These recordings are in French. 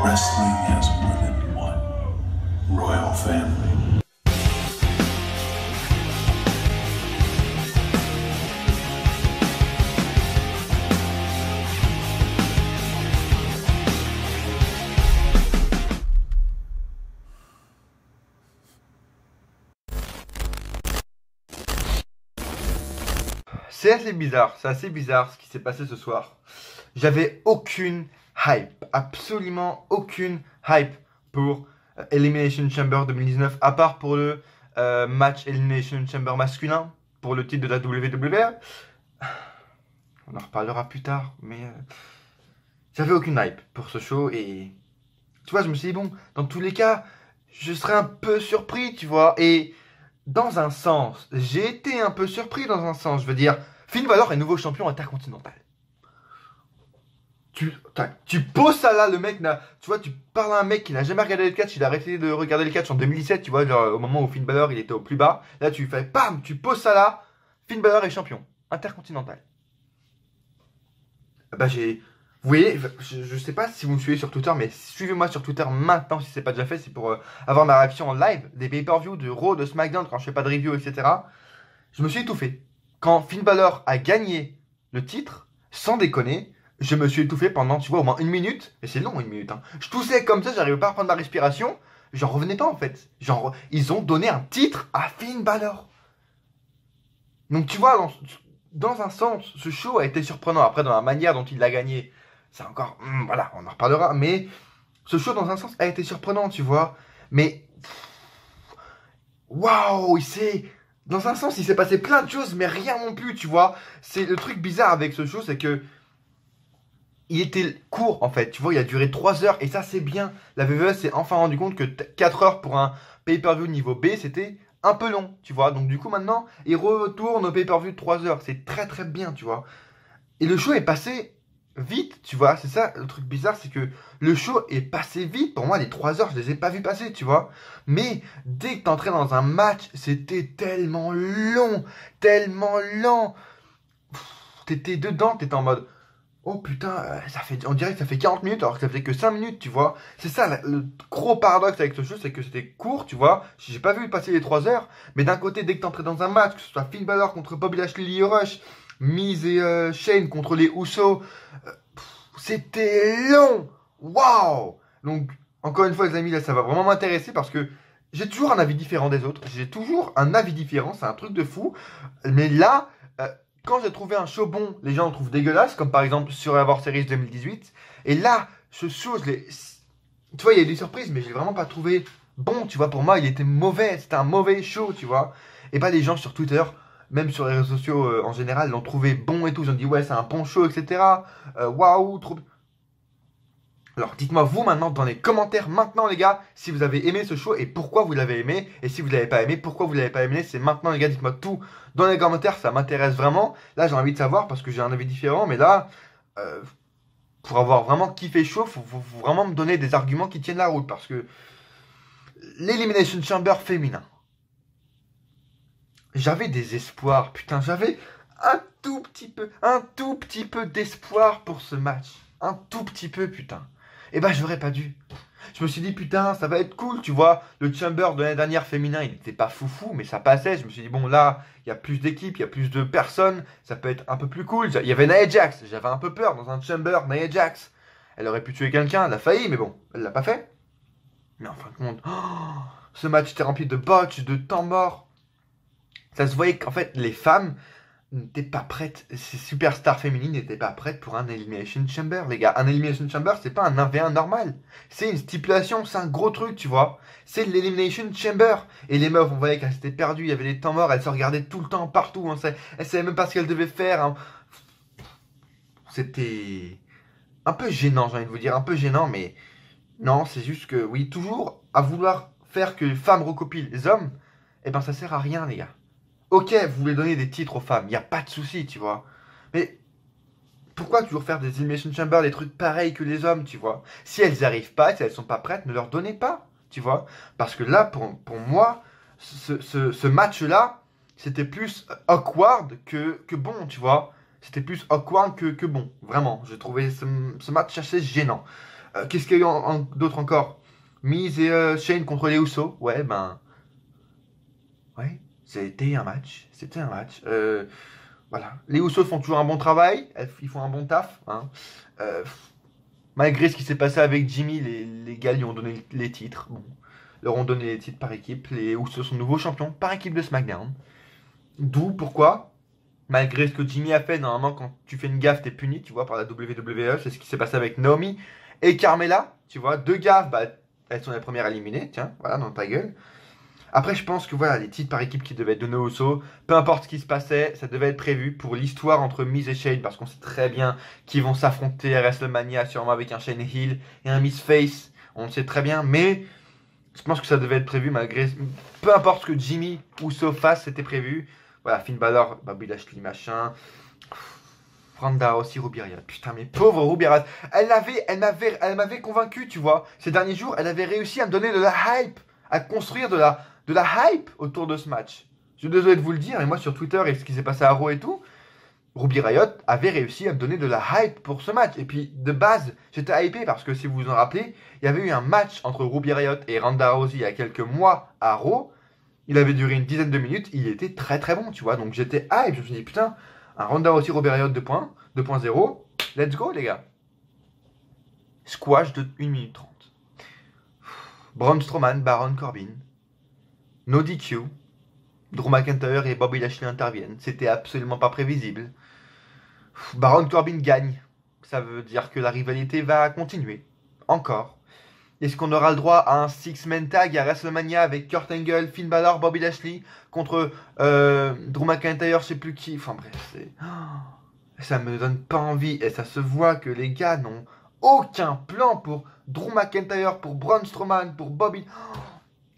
Wrestling has more than one royal family. C'est assez bizarre ce qui s'est passé ce soir. J'avais aucune hype, absolument aucune hype pour Elimination Chamber 2019, à part pour le match Elimination Chamber masculin, pour le titre de la WWE. On en reparlera plus tard, mais j'avais aucune hype pour ce show et tu vois, je me suis dit, bon, dans tous les cas, je serais un peu surpris, tu vois, et dans un sens, j'ai été un peu surpris dans un sens, je veux dire, Finn Balor est nouveau champion intercontinental. Tu poses ça là, le mec, tu vois, tu parles à un mec qui n'a jamais regardé le catch, il a arrêté de regarder le catch en 2017, tu vois, genre, au moment où Finn Balor il était au plus bas. Là, tu fais, bam, tu poses ça là, Finn Balor est champion intercontinental. Bah, vous voyez, je sais pas si vous me suivez sur Twitter, mais suivez-moi sur Twitter maintenant si c'est pas déjà fait, c'est pour avoir ma réaction en live des pay-per-view de Raw, de SmackDown quand je fais pas de review, etc. Je me suis étouffé. Quand Finn Balor a gagné le titre, sans déconner, je me suis étouffé pendant, tu vois, au moins une minute. Et c'est long, une minute. Hein. Je toussais comme ça, j'arrivais pas à reprendre ma respiration. J'en revenais pas, en fait. Genre, ils ont donné un titre à Finn Balor. Donc, tu vois, dans un sens, ce show a été surprenant. Après, dans la manière dont il l'a gagné, c'est encore... voilà, on en reparlera. Mais ce show, dans un sens, a été surprenant, tu vois. Mais... waouh, dans un sens, il s'est passé plein de choses, mais rien non plus, tu vois. C'est le truc bizarre avec ce show, c'est que il était court, en fait. Tu vois, il a duré 3 heures, et ça, c'est bien. La WWE s'est enfin rendu compte que 4 heures pour un pay-per-view niveau B, c'était un peu long, tu vois. Donc, du coup, maintenant, il retourne au pay-per-view de 3 heures. C'est très, très bien, tu vois. Et le show est passé vite, tu vois. C'est ça, le truc bizarre, c'est que le show est passé vite. Pour moi, les 3 heures, je les ai pas vus passer, tu vois. Mais dès que t'entrais dans un match, c'était tellement long, tellement lent. T'étais dedans, t'étais en mode... oh putain, on dirait que ça fait 40 minutes alors que ça faisait que 5 minutes, tu vois. C'est ça, le gros paradoxe avec ce jeu, c'est que c'était court, tu vois. J'ai pas vu passer les 3 heures. Mais d'un côté, dès que t'entrais dans un match, que ce soit Finn Balor contre Bobby Lashley, Lio Rush, Miz et Shane contre les Usos, c'était long. Waouh. Donc, encore une fois, les amis, là, ça va vraiment m'intéresser parce que j'ai toujours un avis différent des autres. J'ai toujours un avis différent, c'est un truc de fou. Mais là... quand j'ai trouvé un show bon, les gens le trouvent dégueulasse, comme par exemple Survivor Series 2018. Et là, ce show, tu vois, il y a eu des surprises, mais je l'ai vraiment pas trouvé bon, tu vois. Pour moi, il était mauvais, c'était un mauvais show, tu vois. Et pas les gens sur Twitter, même sur les réseaux sociaux en général, l'ont trouvé bon et tout. Ils ont dit, ouais, c'est un bon show, etc. Waouh, trop... Alors dites-moi vous maintenant dans les commentaires maintenant les gars si vous avez aimé ce show et pourquoi vous l'avez aimé. Et si vous l'avez pas aimé, pourquoi vous l'avez pas aimé. C'est maintenant les gars, dites-moi tout dans les commentaires, ça m'intéresse vraiment. Là j'ai envie de savoir parce que j'ai un avis différent. Mais là, pour avoir vraiment kiffé le show, faut vraiment me donner des arguments qui tiennent la route. Parce que l'Elimination Chamber féminin, j'avais des espoirs. Putain, j'avais un tout petit peu d'espoir pour ce match. Un tout petit peu putain. Et bah j'aurais pas dû. Je me suis dit putain ça va être cool, tu vois. Le Chamber de l'année dernière féminin il n'était pas foufou mais ça passait. Je me suis dit bon là il y a plus d'équipes, il y a plus de personnes, ça peut être un peu plus cool. Il y avait Nia Jax, j'avais un peu peur dans un Chamber. Nia Jax, elle aurait pu tuer quelqu'un, elle a failli mais bon, elle l'a pas fait. Mais en fin de compte, ce match était rempli de botches, de temps morts. Ça se voyait qu'en fait les femmes n'étaient pas prêtes, ces superstars féminines n'étaient pas prêtes pour un Elimination Chamber, les gars. Un Elimination Chamber, c'est pas un 1v1 normal. C'est une stipulation, c'est un gros truc, tu vois. C'est l'Elimination Chamber. Et les meufs, on voyait qu'elles s'étaient perdues, il y avait des temps morts, elles se regardaient tout le temps, partout. Elles savaient même pas ce qu'elles devaient faire. Hein. C'était un peu gênant, j'ai envie de vous dire, un peu gênant, mais non, c'est juste que, oui, toujours à vouloir faire que les femmes recopient les hommes, eh ben ça sert à rien, les gars. Ok, vous voulez donner des titres aux femmes, il n'y a pas de souci, tu vois. Mais pourquoi toujours faire des Elimination Chamber, des trucs pareils que les hommes, tu vois. Si elles n'y arrivent pas, si elles sont pas prêtes, ne leur donnez pas, tu vois. Parce que là, pour moi, ce match-là, c'était plus awkward que bon, tu vois. C'était plus awkward que bon, vraiment. J'ai trouvé ce match assez gênant. Qu'est-ce qu'il y a eu d'autre encore? Miz et Shane contre les Usos. Ouais, ben. Ouais, c'était un match. C'était un match. Voilà. Les Usos font toujours un bon travail. Ils font un bon taf. Hein. Euh, Malgré ce qui s'est passé avec Jimmy, les gars lui ont donné les titres. Bon, leur ont donné les titres par équipe. Les Usos sont nouveaux champions par équipe de SmackDown. D'où pourquoi, malgré ce que Jimmy a fait, normalement quand tu fais une gaffe, t'es puni, tu vois, par la WWE. C'est ce qui s'est passé avec Naomi et Carmella. Tu vois, deux gaffes, bah, elles sont les premières éliminées. Tiens, voilà, dans ta gueule. Après, je pense que voilà, les titres par équipe qui devaient être donnés aux Usos, peu importe ce qui se passait, ça devait être prévu pour l'histoire entre Miz et Shane, parce qu'on sait très bien qu'ils vont s'affronter à WrestleMania, sûrement avec un Shane Heel et un Miz Face. On le sait très bien, mais je pense que ça devait être prévu malgré. Peu importe ce que Jimmy Uso fasse, c'était prévu. Voilà, Finn Balor, Bobby Lashley, machin. Ronda aussi, Ruby Riott. Putain, mais pauvre Ruby Riott. Elle m'avait convaincu, tu vois. Ces derniers jours, elle avait réussi à me donner de la hype, à construire de la hype autour de ce match. Je suis désolé de vous le dire, et moi sur Twitter et ce qui s'est passé à Raw et tout, Ruby Riott avait réussi à me donner de la hype pour ce match. Et puis, de base, j'étais hypé parce que si vous vous en rappelez, il y avait eu un match entre Ruby Riott et Ronda Rousey il y a quelques mois à Raw. Il avait duré une dizaine de minutes, il était très très bon, tu vois. Donc j'étais hype, je me suis dit, putain, un Ronda Rousey Ruby Riott 2.0, let's go les gars. Squash de 1 minute 30. Braun Strowman, Baron Corbin. No DQ. Drew McIntyre et Bobby Lashley interviennent. C'était absolument pas prévisible. Baron Corbin gagne. Ça veut dire que la rivalité va continuer. Encore. Est-ce qu'on aura le droit à un six-man tag à WrestleMania avec Kurt Angle, Finn Balor, Bobby Lashley contre Drew McIntyre, je sais plus qui. Enfin bref, ça me donne pas envie. Et ça se voit que les gars n'ont aucun plan pour Drew McIntyre, pour Braun Strowman, pour Bobby.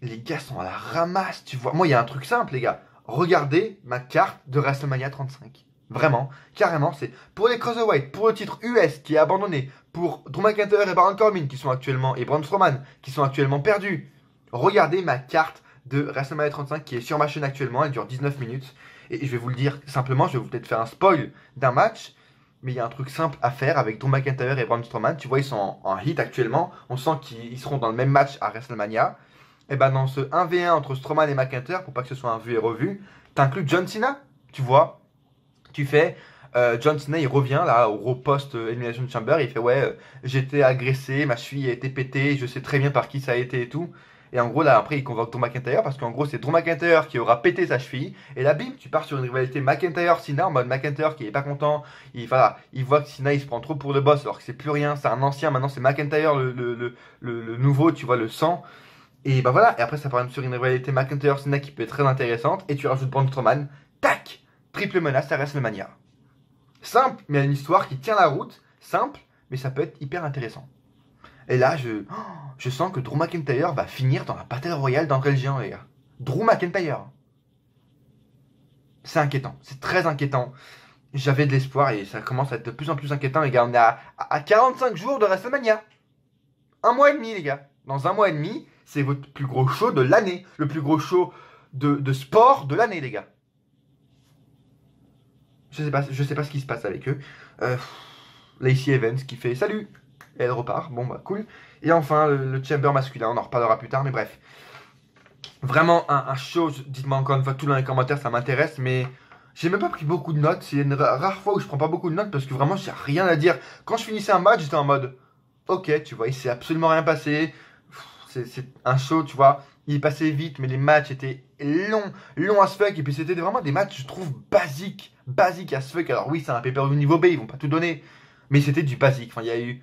Les gars sont à la ramasse, tu vois. Moi, il y a un truc simple, les gars. Regardez ma carte de WrestleMania 35. Vraiment, carrément, c'est pour les Cruiserweight, pour le titre US qui est abandonné, pour Drew McIntyre et Baron Corbin qui sont actuellement, et Braun Strowman qui sont actuellement perdus. Regardez ma carte de WrestleMania 35 qui est sur ma chaîne actuellement, elle dure 19 minutes. Et je vais vous le dire simplement, je vais peut-être faire un spoil d'un match, mais il y a un truc simple à faire avec Drew McIntyre et Braun Strowman. Tu vois, ils sont en hit actuellement, on sent qu'ils seront dans le même match à WrestleMania. Et ben dans ce 1v1 entre Strowman et McIntyre, pour pas que ce soit un vu et revu, t'inclus John Cena, tu vois. Tu fais, John Cena il revient là au post Elimination Chamber, il fait ouais, j'étais agressé, ma cheville a été pétée, je sais très bien par qui ça a été et tout. Et en gros là après il convoque Drew McIntyre parce qu'en gros c'est Drew McIntyre qui aura pété sa cheville. Et là bim, tu pars sur une rivalité McIntyre-Cena en mode McIntyre qui est pas content. Il voit que Cena il se prend trop pour le boss alors que c'est plus rien, c'est un ancien, maintenant c'est McIntyre le nouveau, tu vois, le sang. Et bah voilà, et après ça part sur une rivalité McIntyre-Cena qui peut être très intéressante. Et tu rajoutes Braun Strowman, tac, triple menace à WrestleMania. Simple, mais une histoire qui tient la route. Simple, mais ça peut être hyper intéressant. Et là, je sens que Drew McIntyre va finir dans la Battle Royale d'André le Géant, les gars. Drew McIntyre. C'est inquiétant, c'est très inquiétant. J'avais de l'espoir et ça commence à être de plus en plus inquiétant, les gars. On est à 45 jours de WrestleMania. Un mois et demi, les gars. Dans un mois et demi, c'est votre plus gros show de l'année. Le plus gros show de sport de l'année, les gars. Je sais pas ce qui se passe avec eux. Lacey Evans qui fait salut. Et elle repart. Bon bah cool. Et enfin le chamber masculin. On en reparlera plus tard. Mais bref. Vraiment un show. Dites-moi encore une fois tout dans les commentaires. Ça m'intéresse. Mais j'ai même pas pris beaucoup de notes. C'est une rare fois où je prends pas beaucoup de notes. Parce que vraiment j'ai rien à dire. Quand je finissais un match j'étais en mode ok tu vois il s'est absolument rien passé. C'est un show tu vois. Il passait vite, mais les matchs étaient longs as fuck. Et puis c'était vraiment des matchs, je trouve, basiques as fuck. Alors oui, c'est un pay-per-view niveau B, ils vont pas tout donner. Mais c'était du basique. Enfin, il y a eu,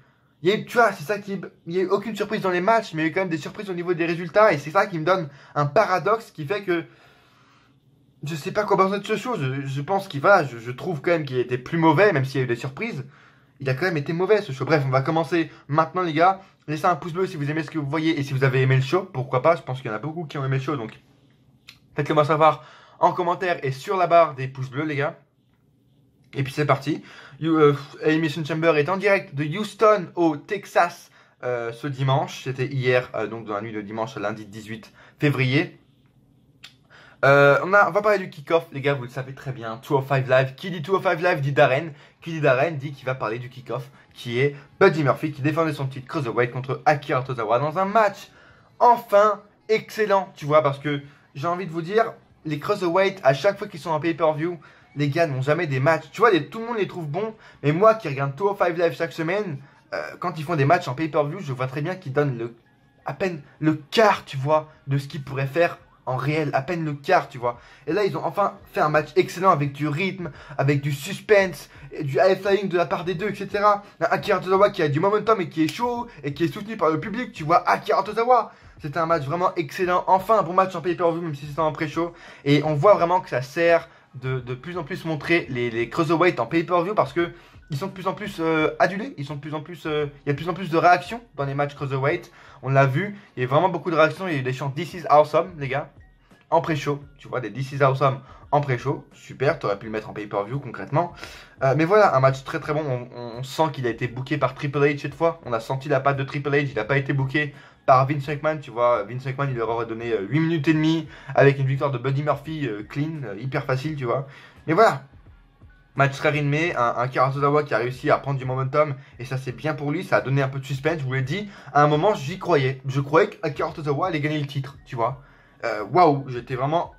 tu vois, c'est ça qui. Il y a eu aucune surprise dans les matchs, mais il y a eu quand même des surprises au niveau des résultats. Et c'est ça qui me donne un paradoxe qui fait que. Je sais pas quoi penser de ce show. Je pense qu'il va. Je trouve quand même qu'il était plus mauvais, même s'il y a eu des surprises. Il a quand même été mauvais ce show. Bref, on va commencer maintenant, les gars. Laissez un pouce bleu si vous aimez ce que vous voyez et si vous avez aimé le show. Pourquoi pas, je pense qu'il y en a beaucoup qui ont aimé le show. Donc, faites-le moi savoir en commentaire et sur la barre des pouces bleus, les gars. Et puis c'est parti. Elimination Chamber est en direct de Houston au Texas ce dimanche. C'était hier, donc dans la nuit de dimanche à lundi 18 février. On va parler du kick-off, les gars, vous le savez très bien. 205 Live. Qui dit 205 Live dit Darren. Qui dit Darren dit qu'il va parler du kick-off, qui est Buddy Murphy qui défendait son titre Cruiserweight contre Akira Tozawa dans un match enfin excellent, tu vois, parce que j'ai envie de vous dire, les Cruiserweight, à chaque fois qu'ils sont en pay-per-view, les gars n'ont jamais des matchs. Tu vois, tout le monde les trouve bons, mais moi qui regarde 205 Live chaque semaine, quand ils font des matchs en pay-per-view, je vois très bien qu'ils donnent à peine le quart, tu vois, de ce qu'ils pourraient faire en réel, à peine le quart, tu vois. Et là, ils ont enfin fait un match excellent avec du rythme, avec du suspense, et du high flying de la part des deux, etc. Akira Tozawa qui a du momentum et qui est chaud, et qui est soutenu par le public, tu vois, Akira Tozawa. C'était un match vraiment excellent, enfin un bon match en pay-per-view, même si c'était en pré-show. Et on voit vraiment que ça sert de plus en plus montrer les Cruiserweight en pay-per-view, parce que ils sont de plus en plus adulés, ils sont de plus en plus, il y a de plus en plus de réactions dans les matchs Cruiserweight. On l'a vu, il y a vraiment beaucoup de réactions, il y a eu des chants This is awesome, les gars, en pré-show, tu vois, des This is awesome en pré-show, super, t'aurais pu le mettre en pay-per-view concrètement. Mais voilà, un match très très bon, on sent qu'il a été booké par Triple H cette fois, on a senti la patte de Triple H, il n'a pas été booké par Vince McMahon, tu vois, Vince McMahon il leur aurait donné 8 minutes et demie avec une victoire de Buddy Murphy clean, hyper facile, tu vois. Mais voilà, match très rythmé, un Akira Tozawa qui a réussi à prendre du momentum, et ça c'est bien pour lui, ça a donné un peu de suspense, je vous l'ai dit, à un moment j'y croyais, je croyais qu'Akira Tozawa allait gagner le titre, tu vois. Waouh, j'étais vraiment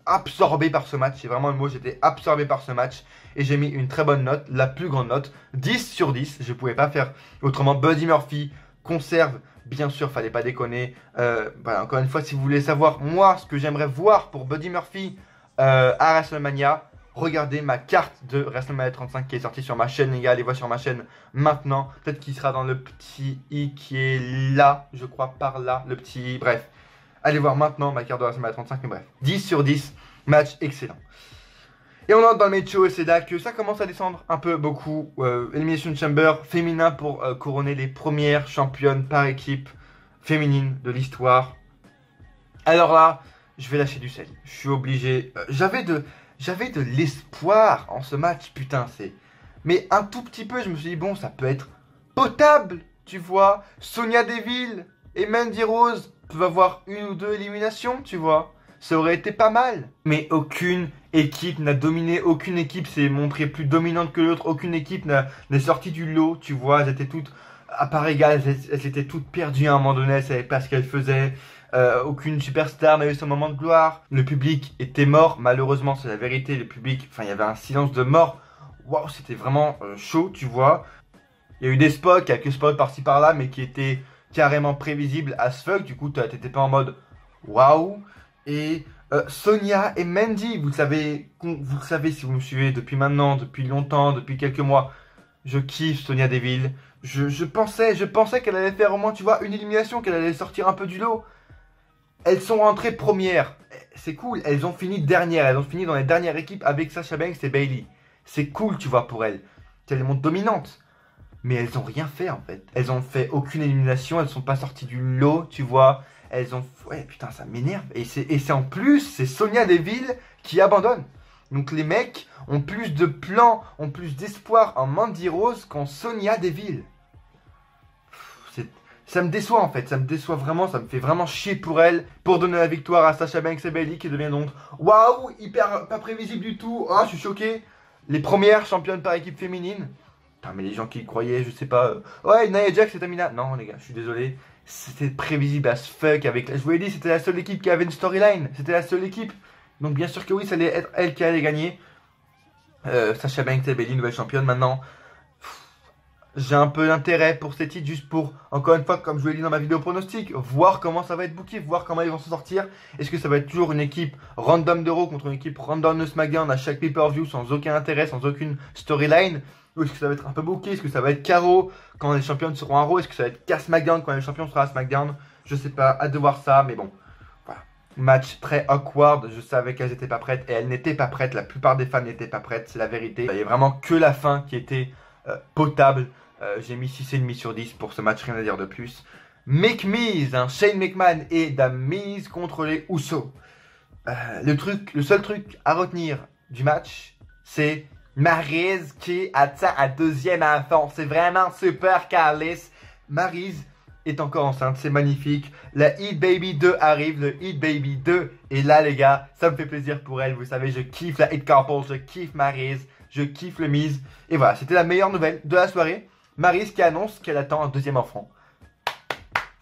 absorbé par ce match, c'est vraiment le mot, j'étais absorbé par ce match, et j'ai mis une très bonne note, la plus grande note, 10 sur 10, je pouvais pas faire autrement. Buddy Murphy conserve, bien sûr, fallait pas déconner. Voilà, encore une fois, si vous voulez savoir, moi, ce que j'aimerais voir pour Buddy Murphy à WrestleMania, regardez ma carte de WrestleMania 35 qui est sortie sur ma chaîne, les gars, allez voir sur ma chaîne maintenant. Peut-être qu'il sera dans le petit i qui est là, je crois, par là, le petit i, bref. Allez voir maintenant ma carte de WrestleMania 35, mais bref. 10 sur 10, match excellent. Et on entre dans le main show et c'est là que ça commence à descendre un peu beaucoup. Elimination Chamber féminin pour couronner les premières championnes par équipe féminine de l'histoire. Alors là, je vais lâcher du sel. Je suis obligé. J'avais de l'espoir en ce match, putain, c'est. Mais un tout petit peu, je me suis dit, bon, ça peut être potable, tu vois. Sonya Deville et Mandy Rose peuvent avoir une ou deux éliminations, tu vois. Ça aurait été pas mal. Mais aucune équipe n'a dominé, aucune équipe s'est montrée plus dominante que l'autre, aucune équipe n'est sortie du lot, tu vois. Elles étaient toutes à part égale, elles étaient toutes perdues à un moment donné, elles savaient pas ce qu'elles faisaient. Aucune superstar n'a eu son moment de gloire. Le public était mort, malheureusement, c'est la vérité. Le public, enfin, il y avait un silence de mort. Waouh, c'était vraiment chaud, tu vois. Il y a eu des spots, quelques spots par-ci par-là, mais qui étaient carrément prévisibles as fuck. Du coup, t'étais pas en mode waouh. Et Sonya et Mandy, vous le savez si vous me suivez depuis maintenant, depuis longtemps, depuis quelques mois, je kiffe Sonya Deville. Je pensais qu'elle allait faire au moins, tu vois, une élimination, qu'elle allait sortir un peu du lot. Elles sont rentrées premières. C'est cool, elles ont fini dernières. Elles ont fini dans les dernières équipes avec Sasha Banks et Bayley. C'est cool, tu vois, pour elles. Elles montent dominantes. Mais elles ont rien fait, en fait. Elles ont fait aucune élimination. Elles sont pas sorties du lot, tu vois. Elles ont... Ouais, putain, ça m'énerve. Et c'est en plus, c'est Sonya Deville qui abandonne. Donc les mecs ont plus de plans, ont plus d'espoir en Mandy Rose qu'en Sonya Deville. Ça me déçoit en fait, ça me déçoit vraiment, ça me fait vraiment chier pour elle, pour donner la victoire à Sasha Banks et Bayley qui devient donc, waouh, hyper pas prévisible du tout, oh, je suis choqué, les premières championnes par équipe féminine. Putain, mais les gens qui y croyaient, je sais pas, ouais, Nia Jax et Tamina, non les gars, je suis désolé, c'était prévisible as fuck avec, je vous l'ai dit, c'était la seule équipe qui avait une storyline, c'était la seule équipe, donc bien sûr que oui, ça allait être elle qui allait gagner. Sasha Banks et Bayley, nouvelle championne maintenant. J'ai un peu d'intérêt pour ces titres, juste pour, encore une fois, comme je vous l'ai dit dans ma vidéo pronostic, voir comment ça va être booké, voir comment ils vont s'en sortir. Est-ce que ça va être toujours une équipe random de Raw contre une équipe random de SmackDown à chaque pay-per-view sans aucun intérêt, sans aucune storyline? Ou est-ce que ça va être un peu booké? Est-ce que ça va être Caro quand les champions seront à Raw? Est-ce que ça va être qu'à SmackDown quand les champions seront à SmackDown? Je sais pas, hâte de voir ça, mais bon. Voilà. Match très awkward, je savais qu'elles n'étaient pas prêtes et elles n'étaient pas prêtes, la plupart des fans n'étaient pas prêtes, c'est la vérité. Il n'y a vraiment que la fin qui était potable. J'ai mis 6,5 sur 10 pour ce match, rien à dire de plus. McMiz, Shane McMahon et The Miz contre les Usos. Le seul truc à retenir du match, c'est Maryse qui atteint un deuxième enfant. C'est vraiment super calice. Maryse est encore enceinte, c'est magnifique. La Hit Baby 2 arrive, le Hit Baby 2 est là les gars, ça me fait plaisir pour elle, vous savez, je kiffe la Hit Couple, je kiffe Maryse, je kiffe le Miz. Et voilà, c'était la meilleure nouvelle de la soirée. Maryse qui annonce qu'elle attend un deuxième enfant.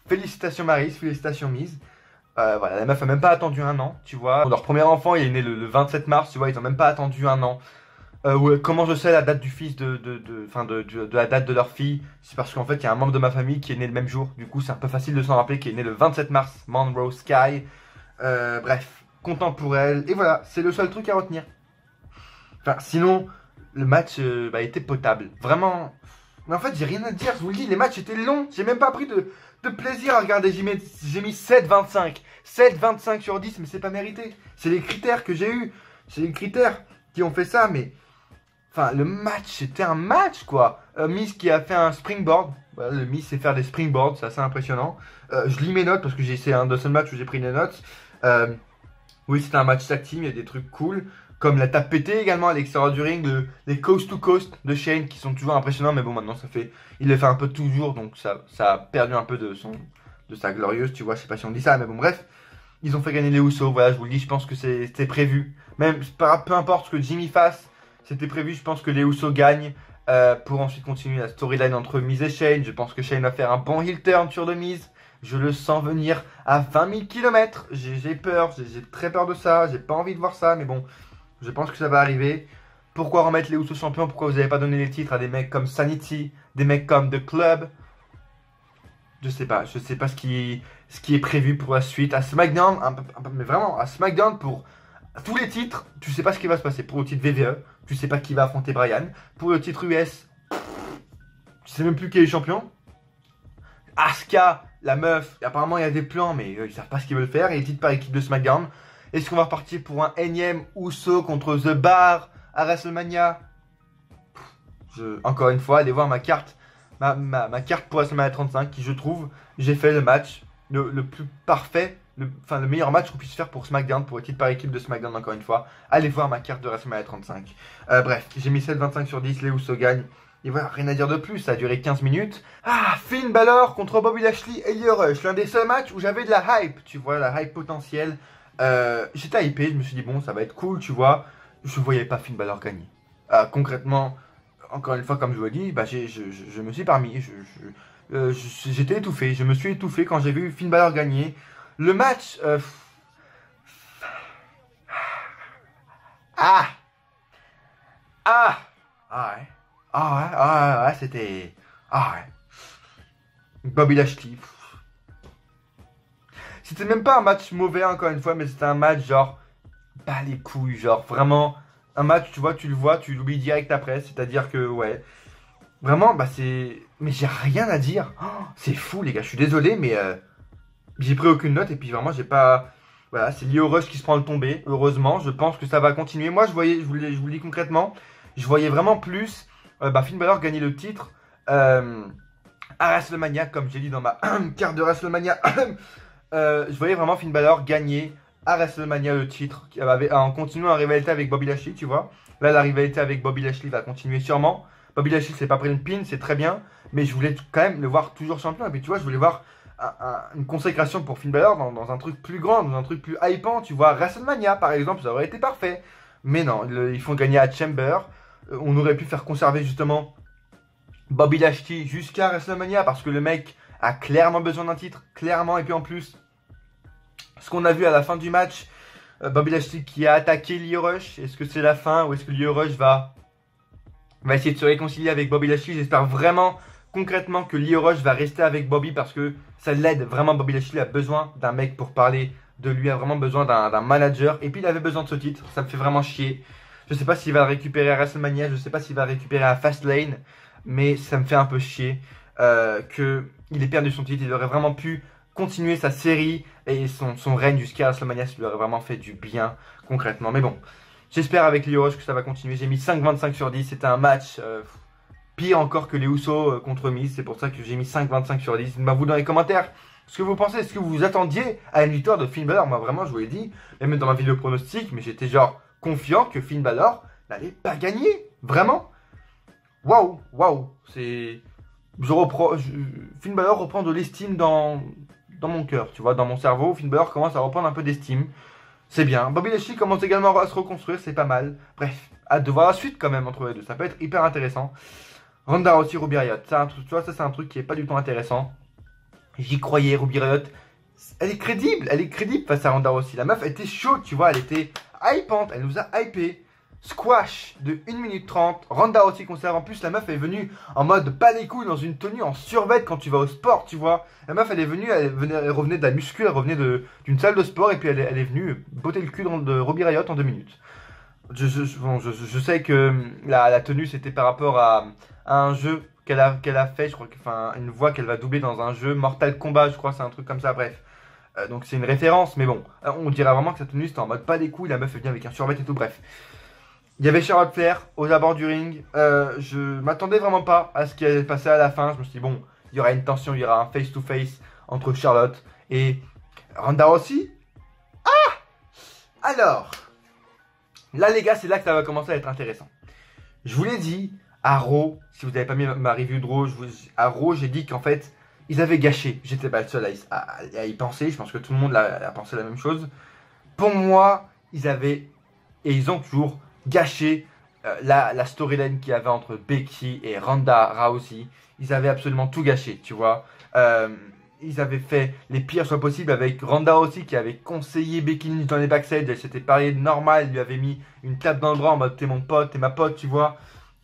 Félicitations Maryse, félicitations Miz. Voilà, la meuf a même pas attendu un an, tu vois. Leur premier enfant, il est né le 27 mars, tu vois, ils ont même pas attendu un an. Ouais, comment je sais la date du fils de la date de leur fille? C'est parce qu'en fait, il y a un membre de ma famille qui est né le même jour. Du coup, c'est un peu facile de s'en rappeler, qui est né le 27 mars, Monroe Sky. Bref, content pour elle. Et voilà, c'est le seul truc à retenir. Enfin, sinon, le match était potable. Vraiment. Mais en fait, j'ai rien à dire, je vous le dis, les matchs étaient longs. J'ai même pas pris de plaisir à regarder. J'ai mis 7,25. 7,25 sur 10, mais c'est pas mérité. C'est les critères que j'ai eu. C'est les critères qui ont fait ça, mais. Enfin, le match, c'était un match, quoi. Miz qui a fait un springboard. Voilà, le Miz sait faire des springboards, c'est assez impressionnant. Je lis mes notes parce que c'est un des seuls matchs où j'ai pris des notes. Oui, c'était un match tag team, il y a des trucs cool. Comme la tape pété également à l'extérieur du ring, les coast to coast de Shane qui sont toujours impressionnants. Mais bon, maintenant, il le fait un peu toujours, donc ça a perdu un peu de sa glorieuse, tu vois. Je sais pas si on dit ça, mais bon, bref. Ils ont fait gagner les Usos, voilà, je vous le dis, je pense que c'était prévu. Même, peu importe ce que Jimmy fasse. C'était prévu, je pense que les Usos gagnent pour ensuite continuer la storyline entre Miz et Shane. Je pense que Shane va faire un bon heel turn sur le Miz. Je le sens venir à 20 000 km. J'ai peur, j'ai très peur de ça. J'ai pas envie de voir ça, mais bon, je pense que ça va arriver. Pourquoi remettre les Usos champions? Pourquoi vous n'avez pas donné les titres à des mecs comme Sanity, des mecs comme The Club? Je sais pas ce qui est prévu pour la suite. À SmackDown, mais vraiment, à SmackDown pour tous les titres, tu sais pas ce qui va se passer. Pour le titre VVE, tu sais pas qui va affronter Bryan. Pour le titre US, tu sais même plus qui est le champion. Asuka, la meuf, apparemment il y a des plans, mais ils savent pas ce qu'ils veulent faire. Et les titres par équipe de SmackDown. Est-ce qu'on va repartir pour un énième Uso contre The Bar à WrestleMania? Encore une fois, allez voir ma carte. Ma carte pour WrestleMania 35 qui, je trouve, j'ai fait le match le plus parfait. Le meilleur match qu'on puisse faire pour SmackDown, pour le titre par équipe de SmackDown, encore une fois. Allez voir ma carte de WrestleMania 35. Bref, j'ai mis 7,25 sur 10, les Usos gagnent. Et voilà, rien à dire de plus, ça a duré 15 minutes. Ah, Finn Balor contre Bobby Lashley et Lio Rush. L'un des seuls matchs où j'avais de la hype, tu vois, la hype potentielle. J'étais hypé, je me suis dit, bon, ça va être cool, tu vois. Je voyais pas Finn Balor gagner. Concrètement, encore une fois, comme je vous l'ai dit, je me suis parmi. J'étais étouffé, je me suis étouffé quand j'ai vu Finn Balor gagner. Le match... c'était... Bobby Lashley. C'était même pas un match mauvais, encore une fois, mais c'était un match genre... Bah les couilles, genre vraiment... Un match, tu vois, tu l'oublies direct après. C'est-à-dire que, ouais... Vraiment, c'est... Mais j'ai rien à dire. Oh, c'est fou, les gars, je suis désolé, mais... J'ai pris aucune note et puis vraiment j'ai pas... Voilà, c'est Lio Rush qui se prend le tombé. Heureusement, je pense que ça va continuer. Moi, je vous le dis concrètement, je voyais vraiment plus Finn Balor gagner le titre à WrestleMania, comme j'ai dit dans ma carte de WrestleMania. Je voyais vraiment Finn Balor gagner à WrestleMania le titre en continuant la rivalité avec Bobby Lashley, tu vois. Là, la rivalité avec Bobby Lashley va continuer sûrement. Bobby Lashley s'est pas pris une pin, c'est très bien. Mais je voulais quand même le voir toujours champion. Et puis tu vois, je voulais voir une consécration pour Finn Balor dans un truc plus grand, dans un truc plus hypant, tu vois. WrestleMania, par exemple, ça aurait été parfait. Mais non, ils font gagner à Chamber. On aurait pu faire conserver justement Bobby Lashley jusqu'à WrestleMania parce que le mec a clairement besoin d'un titre, clairement. Et puis en plus, ce qu'on a vu à la fin du match, Bobby Lashley qui a attaqué Lio Rush. Est-ce que c'est la fin ou est-ce que Lio Rush va essayer de se réconcilier avec Bobby Lashley? J'espère vraiment concrètement que Lio Rush va rester avec Bobby parce que ça l'aide vraiment. Bobby Lashley a besoin d'un mec pour parler de lui, a vraiment besoin d'un manager. Et puis il avait besoin de ce titre, ça me fait vraiment chier. Je sais pas s'il va le récupérer à WrestleMania, je sais pas s'il va le récupérer à Fastlane, mais ça me fait un peu chier qu'il ait perdu son titre. Il aurait vraiment pu continuer sa série et son règne jusqu'à WrestleMania, ça lui aurait vraiment fait du bien concrètement. Mais bon, j'espère avec Lio Rush que ça va continuer. J'ai mis 5,25 sur 10, c'était un match pire encore que les Usos contre Miz. C'est pour ça que j'ai mis 5,25 sur 10. Dites-moi vous dans les commentaires ce que vous pensez. Est-ce que vous vous attendiez à une victoire de Finn Balor? Moi vraiment, je vous l'ai dit, même dans ma vidéo pronostic, mais j'étais genre confiant que Finn Balor n'allait pas gagner. Vraiment. Waouh, c'est... Finn Balor reprend de l'estime dans mon cœur, tu vois, dans mon cerveau. Finn Balor commence à reprendre un peu d'estime. C'est bien. Bobby Lashley commence également à se reconstruire, c'est pas mal. Bref, hâte de voir la suite quand même entre les deux. Ça peut être hyper intéressant. Ronda Rousey, Ruby Riott. Tu vois, ça c'est un truc qui est pas du tout intéressant. J'y croyais, Ruby Riott. Elle est crédible face à Ronda Rousey. La meuf était chaude, tu vois, elle était hypante, elle nous a hypé. Squash de 1 minute 30. Ronda Rousey conserve. En plus, la meuf est venue en mode pas les couilles dans une tenue en survêt quand tu vas au sport, tu vois. La meuf, elle est venue, elle revenait de la muscu, elle revenait d'une salle de sport et puis elle est venue botter le cul de Ruby Riott en 2 minutes. Je sais que la tenue c'était par rapport à un jeu qu'elle a fait, je crois une voix qu'elle va doubler dans un jeu Mortal Kombat, je crois, c'est un truc comme ça, bref. Donc c'est une référence, mais bon, on dirait vraiment que sa tenue c'était en mode pas des couilles, la meuf est venue avec un survêt et tout, bref. Il y avait Charlotte Flair aux abords du ring. Je m'attendais vraiment pas à ce qui allait passer à la fin. Je me suis dit, bon, il y aura une tension, il y aura un face-to-face entre Charlotte et Ronda Rousey. Alors, là les gars, c'est là que ça va commencer à être intéressant. Je vous l'ai dit, à Raw, si vous n'avez pas mis ma review de Raw, à Raw, j'ai dit qu'en fait, ils avaient gâché. J'étais pas le seul à y penser. Je pense que tout le monde a pensé la même chose. Pour moi, ils ont toujours gâché la storyline qu'il y avait entre Becky et Ronda Rousey. Ils avaient absolument tout gâché, tu vois. Ils avaient fait les pires choix possibles avec Ronda Rousey qui avait conseillé Becky Lynch dans les backstage. Elle s'était parlé normal, elle lui avait mis une tape dans le bras en mode t'es mon pote, t'es ma pote, tu vois.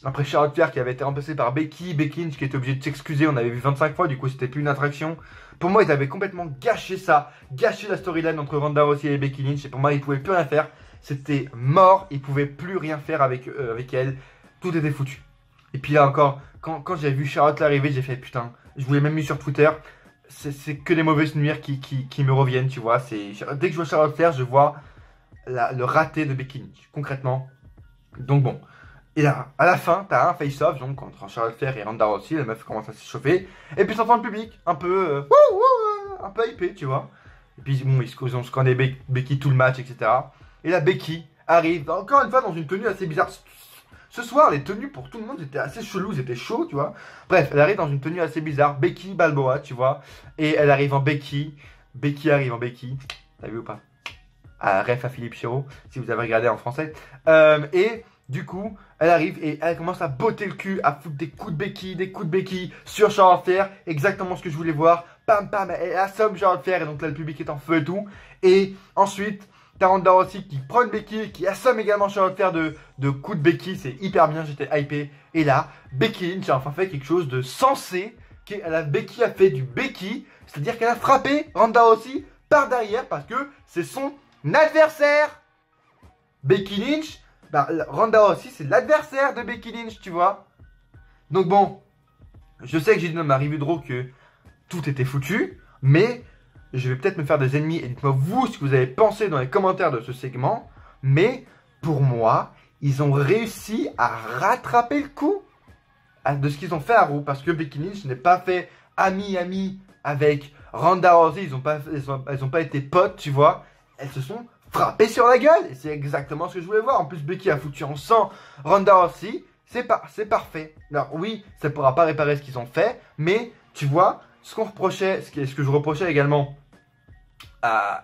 Après Charlotte Flair qui avait été remplacée par Becky Lynch qui était obligée de s'excuser, on avait vu 25 fois, du coup c'était plus une attraction. Pour moi, ils avaient complètement gâché ça, gâché la storyline entre Ronda Rousey et Becky Lynch. Et pour moi, ils pouvaient plus rien faire. C'était mort, ils pouvaient plus rien faire avec elle. Tout était foutu. Et puis là encore, quand j'ai vu Charlotte arriver, j'ai fait putain, je vous l'ai même mis sur Twitter. C'est que des mauvaises nuires qui me reviennent, tu vois. Dès que je vois Charlotte Flair, je vois le raté de Becky Lynch, concrètement. Donc bon. Et là, à la fin, t'as un face-off, donc entre Charlotte Flair et Ronda Rousey, la meuf commence à s'échauffer. Et puis s'entend le public, un peu hypé, tu vois. Et puis bon, ils ont scandé Becky tout le match, etc. Et là, Becky arrive, encore une fois, dans une tenue assez bizarre. Ce soir, les tenues pour tout le monde étaient assez cheloues, c'était chaud, tu vois. Bref, elle arrive dans une tenue assez bizarre, Becky Balboa, tu vois. Et elle arrive en Becky. Becky arrive en Becky. T'as vu ou pas? Ref à Philippe Chiro, si vous avez regardé en français. Et du coup, elle arrive et elle commence à botter le cul, à foutre des coups de Becky sur Charlotte Flair. Exactement ce que je voulais voir. Pam pam, elle assomme Charlotte Flair et donc là le public est en feu et tout. Et ensuite, t'as Ronda Rousey qui prend une Becky, qui assomme également Charlotte Flair de coups de Becky. C'est hyper bien, j'étais hypé. Et là, Becky Lynch a enfin fait quelque chose de sensé. Becky a fait du Becky, c'est-à-dire qu'elle a frappé Ronda Rousey par derrière parce que c'est son adversaire. Becky Lynch, Ronda Rousey c'est l'adversaire de Becky Lynch, tu vois. Donc bon, je sais que j'ai dit dans ma review de Raw que tout était foutu, mais je vais peut-être me faire des ennemis et dites-moi vous ce que vous avez pensé dans les commentaires de ce segment. Mais pour moi, ils ont réussi à rattraper le coup de ce qu'ils ont fait à Raw, parce que Becky Lynch n'est pas fait ami avec Ronda Rousey, elles ont pas été potes, tu vois. Elles se sont frappées sur la gueule, et c'est exactement ce que je voulais voir. En plus, Becky a foutu en sang Ronda Rousey, c'est parfait. Alors oui, ça ne pourra pas réparer ce qu'ils ont fait, mais tu vois, ce que je reprochais également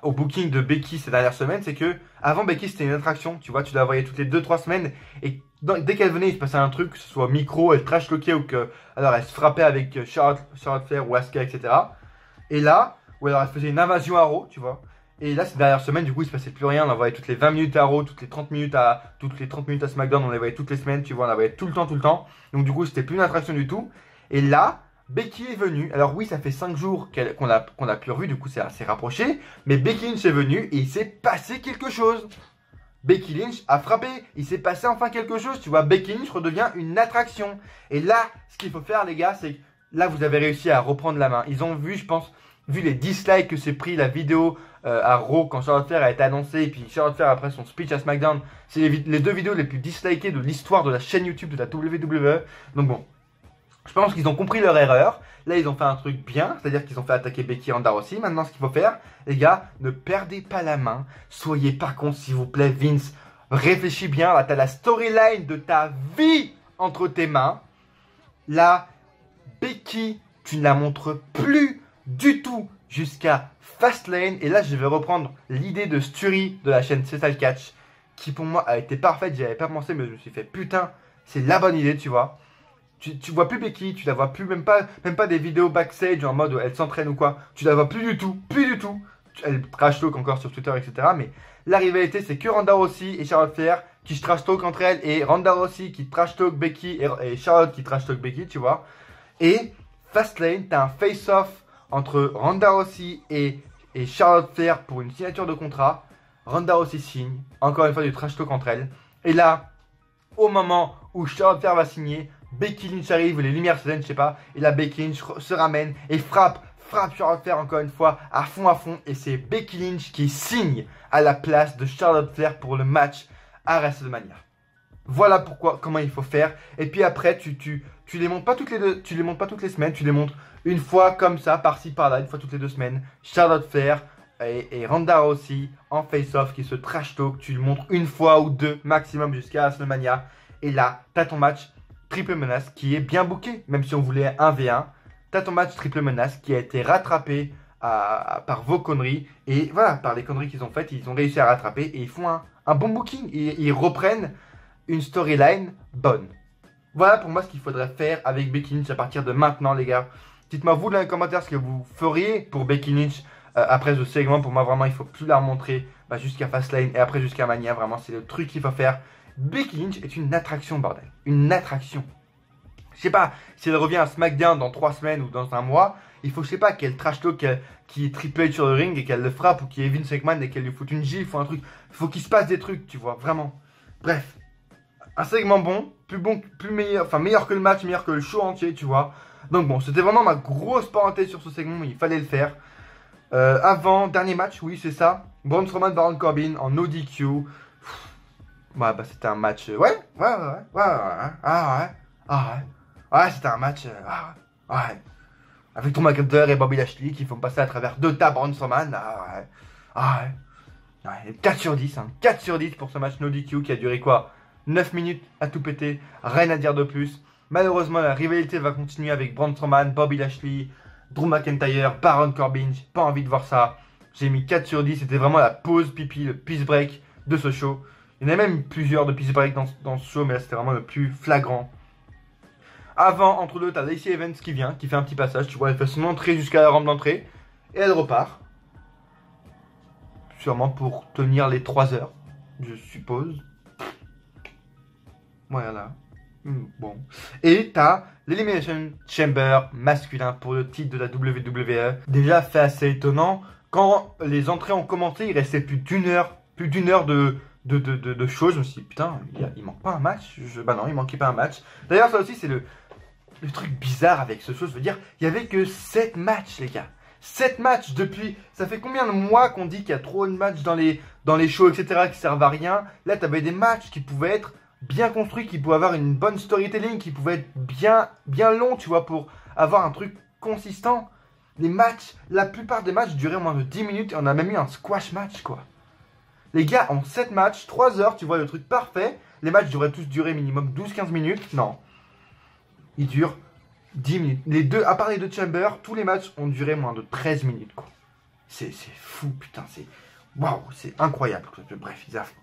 au booking de Becky ces dernières semaines, c'est que avant Becky c'était une attraction, tu vois, tu la voyais toutes les 2-3 semaines, et dès qu'elle venait il se passait un truc, que ce soit micro, elle trash talkait ou que alors elle se frappait avec Charlotte Flair ou Asuka, etc. Et là, ou alors elle faisait une invasion à Raw, tu vois. Et là, ces dernières semaines, du coup, il se passait plus rien. On la voyait toutes les 20 minutes à Raw, toutes les 30 minutes à SmackDown. On les voyait toutes les semaines, tu vois. On la voyait tout le temps. Donc, du coup, c'était plus une attraction du tout. Et là, Becky est venue. Alors, oui, ça fait 5 jours qu'on a plus revu. Du coup, c'est assez rapproché. Mais Becky Lynch est venue et il s'est passé quelque chose. Becky Lynch a frappé. Il s'est passé enfin quelque chose. Tu vois, Becky Lynch redevient une attraction. Et là, ce qu'il faut faire, les gars, c'est que là, vous avez réussi à reprendre la main. Ils ont vu, je pense, vu les dislikes que s'est pris la vidéo à Raw quand Charlotte Flair a été annoncée, et puis Charlotte Flair après son speech à SmackDown, c'est les 2 vidéos les plus dislikées de l'histoire de la chaîne YouTube de la WWE. Donc bon, je pense qu'ils ont compris leur erreur. Là, ils ont fait un truc bien, c'est-à-dire qu'ils ont fait attaquer Becky Ronda Rousey. Maintenant, ce qu'il faut faire, les gars, ne perdez pas la main. Soyez pas cons, s'il vous plaît, Vince. Réfléchis bien. Là, t'as la storyline de ta vie entre tes mains. Là, Becky, tu ne la montres plus du tout jusqu'à Fastlane. Et là, je vais reprendre l'idée de Sturi de la chaîne C'est ça le catch, qui pour moi a été parfaite. J'y avais pas pensé, mais je me suis fait putain, c'est la bonne idée, tu vois. Tu vois plus Becky, tu la vois plus, même pas des vidéos backstage en mode où elle s'entraîne ou quoi. Tu la vois plus du tout, plus du tout. Elle trash talk encore sur Twitter, etc. Mais la rivalité, c'est que Ronda Rousey et Charlotte Flair qui se trash talk entre elles, et Ronda Rousey qui trash talk Becky et Charlotte qui trash talk Becky, tu vois. Et Fastlane, t'as un face-off entre Ronda Rousey et Charlotte Flair pour une signature de contrat. Ronda Rousey signe, encore une fois du trash talk entre elles. Et là, au moment où Charlotte Flair va signer, Becky Lynch arrive, les lumières s'éteignent, je sais pas, et là Becky Lynch se ramène et frappe Charlotte Flair encore une fois à fond, et c'est Becky Lynch qui signe à la place de Charlotte Flair pour le match à WrestleMania. Voilà comment il faut faire. Et puis après, tu les montes pas toutes les semaines, tu les montes une fois comme ça, par-ci par-là, une fois toutes les 2 semaines. Charlotte Flair et Ronda Rousey en face-off qui se trash talk, tu le montres une fois ou 2 maximum jusqu'à WrestleMania. Et là, t'as ton match triple menace qui est bien booké, même si on voulait 1v1. T'as ton match triple menace qui a été rattrapé par vos conneries. Et voilà, par les conneries qu'ils ont faites, ils ont réussi à rattraper et ils font un bon booking. Ils reprennent une storyline bonne. Voilà pour moi ce qu'il faudrait faire avec Becky Lynch à partir de maintenant, les gars. Dites-moi vous dans les commentaires ce que vous feriez pour Becky Lynch après ce segment. Pour moi, vraiment, il faut plus la remontrer jusqu'à Fastlane et après jusqu'à Mania. Vraiment, c'est le truc qu'il faut faire. Becky Lynch est une attraction, bordel. Une attraction. Je sais pas, si elle revient à SmackDown dans 3 semaines ou dans un mois, il faut, je sais pas, qu'elle trash talk, qui est Triple H sur le ring et qu'elle le frappe, ou qu'il y ait Vince McMahon et qu'elle lui foute une gifle ou un truc. Il faut qu'il se passe des trucs, tu vois, vraiment. Bref, un segment bon, plus meilleur, enfin meilleur que le match, meilleur que le show entier, tu vois. Donc bon, c'était vraiment ma grosse parenthèse sur ce segment, mais il fallait le faire. Avant, dernier match, oui, c'est ça. Braun Strowman, Baron Corbin en no DQ. Ouais, c'était un match. Ouais, c'était un match. Ouais. Avec Drew McIntyre et Bobby Lashley qui font passer à travers 2 tables Braun Strowman. Ouais. 4 sur 10, hein. 4 sur 10 pour ce match no DQ qui a duré quoi? 9 minutes à tout péter, rien à dire de plus. Malheureusement, la rivalité va continuer avec Braun Strowman, Bobby Lashley, Drew McIntyre, Baron Corbin. J'ai pas envie de voir ça. J'ai mis 4 sur 10. C'était vraiment la pause pipi, le peace break de ce show. Il y en a même plusieurs de peace break dans ce show, mais là c'était vraiment le plus flagrant. Avant, entre deux, t'as Lacey Evans qui vient, qui fait un petit passage. Tu vois, elle fait son entrée jusqu'à la rampe d'entrée. Et elle repart. Sûrement pour tenir les 3 heures, je suppose. Voilà. Bon. Et t'as l'Elimination Chamber masculin pour le titre de la WWE. Déjà fait assez étonnant. Quand les entrées ont commencé, il restait plus d'une heure de show. Je me suis dit, putain, il manque pas un match. Bah non, il manquait pas un match. D'ailleurs, ça aussi, c'est le truc bizarre avec ce show. Je veux dire, il y avait que 7 matchs, les gars. 7 matchs depuis. Ça fait combien de mois qu'on dit qu'il y a trop de matchs dans les shows, etc., qui servent à rien. Là, t'avais des matchs qui pouvaient être bien construits, qui pouvaient avoir une bonne storytelling, qui pouvaient être bien longs, tu vois, pour avoir un truc consistant. Les matchs, la plupart des matchs duraient moins de 10 minutes et on a même eu un squash match, quoi. Les gars, en 7 matchs, 3 heures, tu vois le truc parfait. Les matchs devraient tous durer minimum 12-15 minutes. Non. Ils durent 10 minutes. À part les 2 Chambers, tous les matchs ont duré moins de 13 minutes, quoi. C'est fou, putain, waouh, c'est incroyable. Bref, ils affront.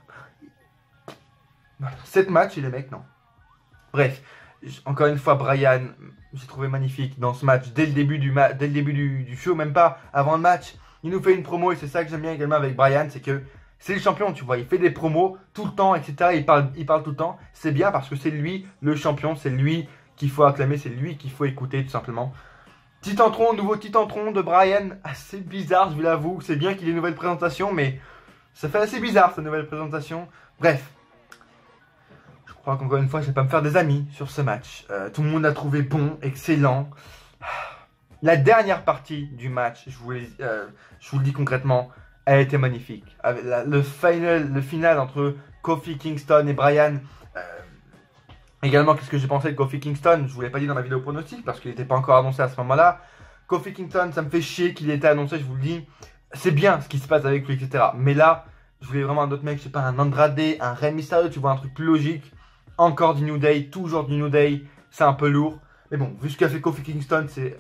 Voilà. 7 matchs et les mecs, non. Bref, encore une fois, Brian, j'ai trouvé magnifique dans ce match. Dès le début du show, même pas avant le match, il nous fait une promo et c'est ça que j'aime bien également avec Brian, c'est que c'est le champion, tu vois. Il fait des promos tout le temps, etc. Il parle tout le temps. C'est bien parce que c'est lui le champion, c'est lui qu'il faut acclamer, c'est lui qu'il faut écouter tout simplement. Titantron, nouveau Titantron de Brian, assez bizarre, je vous l'avoue. C'est bien qu'il ait une nouvelle présentation, mais ça fait assez bizarre cette nouvelle présentation. Bref. Je crois qu'encore une fois, je vais pas me faire des amis sur ce match. Tout le monde l'a trouvé bon, excellent. La dernière partie du match, je vous le dis concrètement, elle était magnifique. Avec le final entre Kofi Kingston et Brian. Également, qu'est-ce que j'ai pensé de Kofi Kingston? Je vous l'ai pas dit dans ma vidéo pronostic parce qu'il n'était pas encore annoncé à ce moment-là. Kofi Kingston, ça me fait chier qu'il ait été annoncé, je vous le dis. C'est bien ce qui se passe avec lui, etc. Mais là, je voulais vraiment un autre mec, je sais pas, un Andrade, un Rey Mysterio, tu vois, un truc plus logique. Encore du New Day, toujours du New Day, c'est un peu lourd. Mais bon, vu ce qu'a fait Kofi Kingston, c'est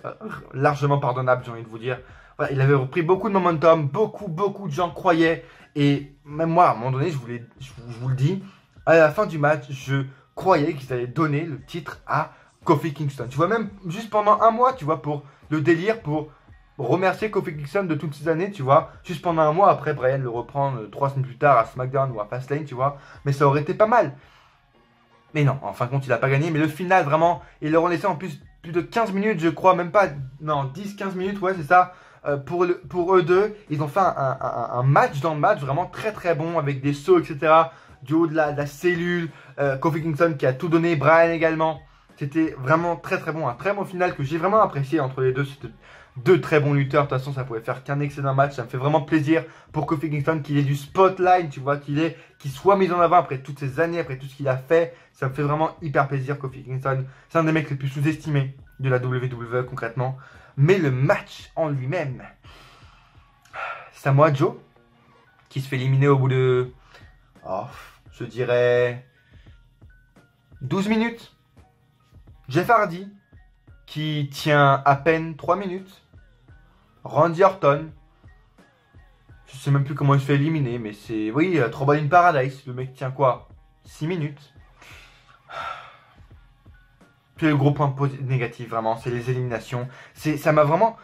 largement pardonnable, j'ai envie de vous dire. Voilà, il avait repris beaucoup de momentum, beaucoup de gens croyaient. Et même moi, à un moment donné, je vous le dis, à la fin du match, je croyais qu'ils allaient donner le titre à Kofi Kingston. Tu vois, même juste pendant un mois, tu vois, pour le délire, pour remercier Kofi Kingston de toutes ces années, tu vois. Juste pendant un mois, après, Brian le reprend 3 semaines plus tard à SmackDown ou à Fastlane, tu vois. Mais ça aurait été pas mal. Mais non, en fin de compte, il n'a pas gagné. Mais le final, vraiment, il leur en laissé en plus de 15 minutes, je crois, même pas, non, 10-15 minutes, ouais, c'est ça. Pour eux deux, ils ont fait un match dans le match vraiment très bon avec des sauts, etc. Du haut de la cellule. Kofi Kingston qui a tout donné, Brian également. C'était vraiment très bon. Un très bon final que j'ai vraiment apprécié entre les deux. C'était deux très bons lutteurs. De toute façon, ça pouvait faire qu'un excellent match. Ça me fait vraiment plaisir pour Kofi Kingston qu'il ait du spotlight, tu vois, qu'il soit mis en avant après toutes ces années, après tout ce qu'il a fait. Ça me fait vraiment hyper plaisir, Kofi Kingston. C'est un des mecs les plus sous-estimés de la WWE concrètement. Mais le match en lui-même, Samoa Joe, qui se fait éliminer au bout de, je dirais, 12 minutes. Jeff Hardy, qui tient à peine 3 minutes. Randy Orton, je sais même plus comment il se fait éliminer, mais c'est, oui, Trouble in Paradise, le mec tient quoi, 6 minutes. Puis le gros point négatif, vraiment, c'est les éliminations. Ça m'a vraiment...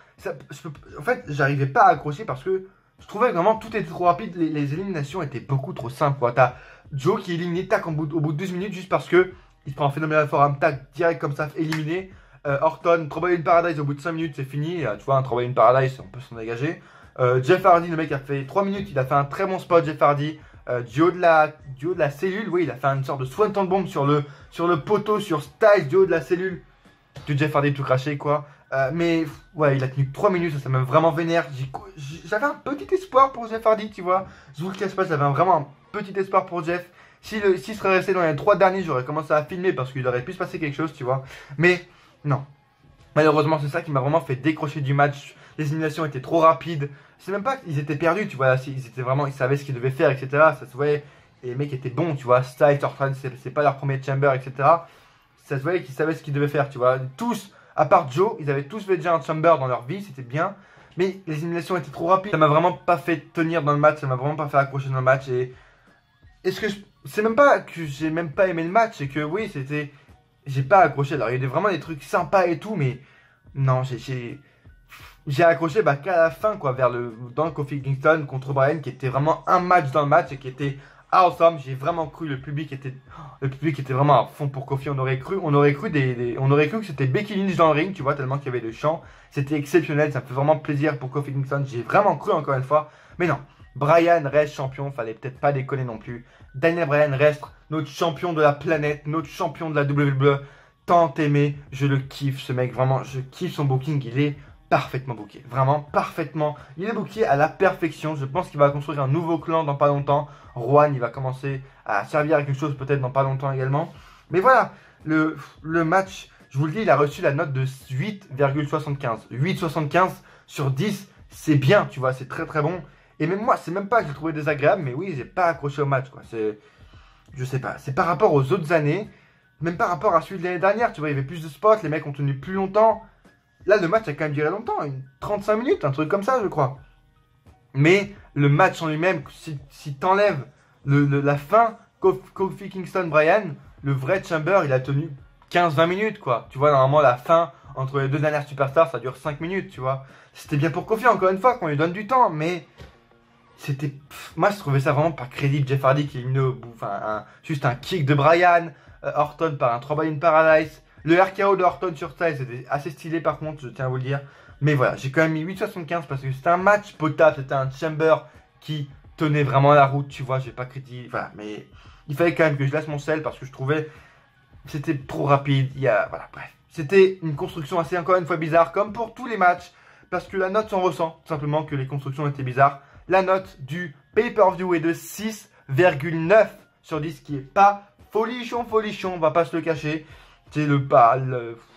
en fait, j'arrivais pas à accrocher parce que je trouvais que vraiment tout était trop rapide. Les éliminations étaient beaucoup trop simples, quoi. T'as Joe qui est éliminé, tac, au bout de 12 minutes, juste parce que il se prend un phénoménal forum, tac, direct comme ça, éliminé. Orton, Trouble in Paradise, au bout de 5 minutes, c'est fini. Tu vois, un Trouble in Paradise, on peut s'en dégager. Jeff Hardy, le mec a fait 3 minutes, il a fait un très bon spot, Jeff Hardy. Du haut de la cellule, oui, il a fait une sorte de swanton bomb sur le poteau, sur Styles, du haut de la cellule. Du Jeff Hardy tout craché, quoi. Mais ouais, il a tenu 3 minutes, ça m'a vraiment vénère. J'avais un petit espoir pour Jeff Hardy, tu vois. Je vous le cache pas, j'avais vraiment un petit espoir pour Jeff. S'il serait resté dans les 3 derniers, j'aurais commencé à filmer parce qu'il aurait pu se passer quelque chose, tu vois. Mais non. Malheureusement, c'est ça qui m'a vraiment fait décrocher du match. Les éliminations étaient trop rapides. C'est même pas qu'ils étaient perdus, tu vois. Ils savaient ce qu'ils devaient faire, etc. Ça se voyait. Et les mecs étaient bons, tu vois. Styles, Orton, c'est pas leur premier chamber, etc. Ça se voyait qu'ils savaient ce qu'ils devaient faire, tu vois. Tous, à part Joe, ils avaient tous fait déjà un chamber dans leur vie, c'était bien. Mais les éliminations étaient trop rapides. Ça m'a vraiment pas fait tenir dans le match, ça m'a vraiment pas fait accrocher dans le match. Et est-ce que c'est même pas que j'ai même pas aimé le match, c'est que oui, j'ai pas accroché. Alors il y a vraiment des trucs sympas et tout, mais non, j'ai accroché qu'à la fin, quoi, dans le Kofi Kingston contre Brian, qui était vraiment un match dans le match et qui était awesome. J'ai vraiment cru, le public était vraiment à fond pour Kofi. On aurait cru que c'était Becky Lynch dans le ring, tu vois, tellement qu'il y avait de chants. C'était exceptionnel, ça me fait vraiment plaisir pour Kofi Kingston. J'ai vraiment cru encore une fois, mais non. Brian reste champion, fallait peut-être pas déconner non plus. Daniel Bryan reste notre champion de la planète, notre champion de la WWE. Tant aimé, je le kiffe ce mec, vraiment, je kiffe son booking, il est parfaitement booké, vraiment parfaitement. Il est booké à la perfection, je pense qu'il va construire un nouveau clan dans pas longtemps. Rowan, il va commencer à servir à quelque chose peut-être dans pas longtemps également. Mais voilà, le match, je vous le dis, il a reçu la note de 8,75. 8,75 sur 10, c'est bien, tu vois, c'est très bon. Et même moi, c'est même pas que j'ai trouvé désagréable, mais oui, j'ai pas accroché au match, quoi. Je sais pas, c'est par rapport aux autres années, même par rapport à celui de l'année dernière, tu vois, il y avait plus de spots, les mecs ont tenu plus longtemps. Là, le match a quand même duré longtemps, 35 minutes, un truc comme ça, je crois. Mais le match en lui-même, si t'enlèves la fin, Kofi Kingston, Brian, le vrai Chamber, il a tenu 15-20 minutes, quoi. Tu vois, normalement, la fin, entre les deux dernières superstars, ça dure 5 minutes, tu vois. C'était bien pour Kofi, encore une fois, qu'on lui donne du temps, mais moi, je trouvais ça vraiment pas crédible. Jeff Hardy qui est éliminé au bout, juste un kick de Brian, Orton par un Trouble in Paradise. Le RKO de Orton sur Styles, c'était assez stylé par contre, je tiens à vous le dire. Mais voilà, j'ai quand même mis 8,75 parce que c'était un match potable, c'était un Chamber qui tenait vraiment la route, tu vois, j'ai pas critiqué. Voilà, mais il fallait quand même que je laisse mon sel parce que je trouvais c'était trop rapide. Voilà, bref. C'était une construction assez, encore une fois, bizarre, comme pour tous les matchs, parce que la note s'en ressent, tout simplement que les constructions étaient bizarres. La note du pay-per-view est de 6,9 sur 10, qui est pas folichon, on va pas se le cacher. C'est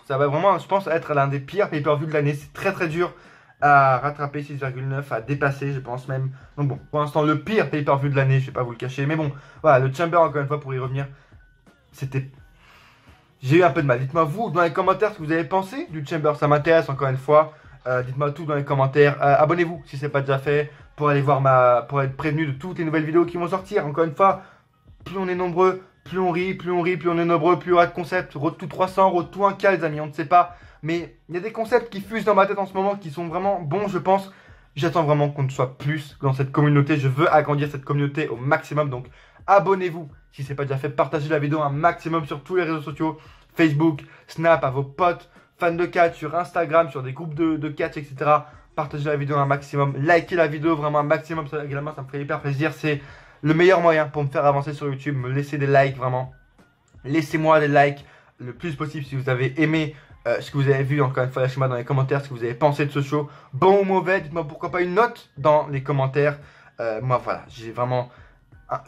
ça va vraiment, je pense, être l'un des pires pay-per-view de l'année. C'est très dur à rattraper, 6,9, à dépasser, je pense même. Donc bon, pour l'instant, le pire pay-per-view de l'année, je vais pas vous le cacher. Mais bon, voilà, le Chamber, encore une fois, pour y revenir, c'était j'ai eu un peu de mal. Dites-moi vous dans les commentaires ce que vous avez pensé du Chamber, ça m'intéresse encore une fois. Dites-moi tout dans les commentaires. Abonnez-vous si ce n'est pas déjà fait pour aller voir pour être prévenu de toutes les nouvelles vidéos qui vont sortir. Encore une fois, plus on est nombreux, plus on rit, plus on est nombreux, plus il y aura de concepts. Road to 300, Road to 1K les amis, on ne sait pas. Mais il y a des concepts qui fusent dans ma tête en ce moment qui sont vraiment bons je pense. J'attends vraiment qu'on soit plus dans cette communauté. Je veux agrandir cette communauté au maximum. Donc abonnez-vous si ce n'est pas déjà fait. Partagez la vidéo un maximum sur tous les réseaux sociaux. Facebook, Snap, à vos potes, fans de catch, sur Instagram, sur des groupes de catch, etc. Partagez la vidéo un maximum. Likez la vidéo vraiment un maximum. Ça, également, ça me ferait hyper plaisir. C'est le meilleur moyen pour me faire avancer sur YouTube. Me laisser des likes vraiment. Laissez-moi des likes le plus possible si vous avez aimé ce que vous avez vu. Encore une fois, lâchez-moi dans les commentaires ce que vous avez pensé de ce show. Bon ou mauvais, dites-moi pourquoi pas une note dans les commentaires. Moi voilà, j'ai vraiment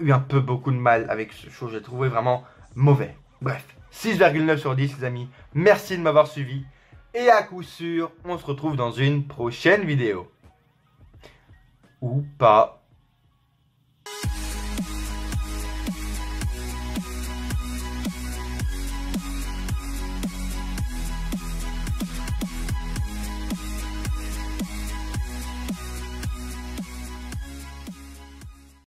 eu un peu beaucoup de mal avec ce show. J'ai trouvé vraiment mauvais. Bref, 6,9 sur 10 les amis. Merci de m'avoir suivi. Et à coup sûr, on se retrouve dans une prochaine vidéo. Ou pas.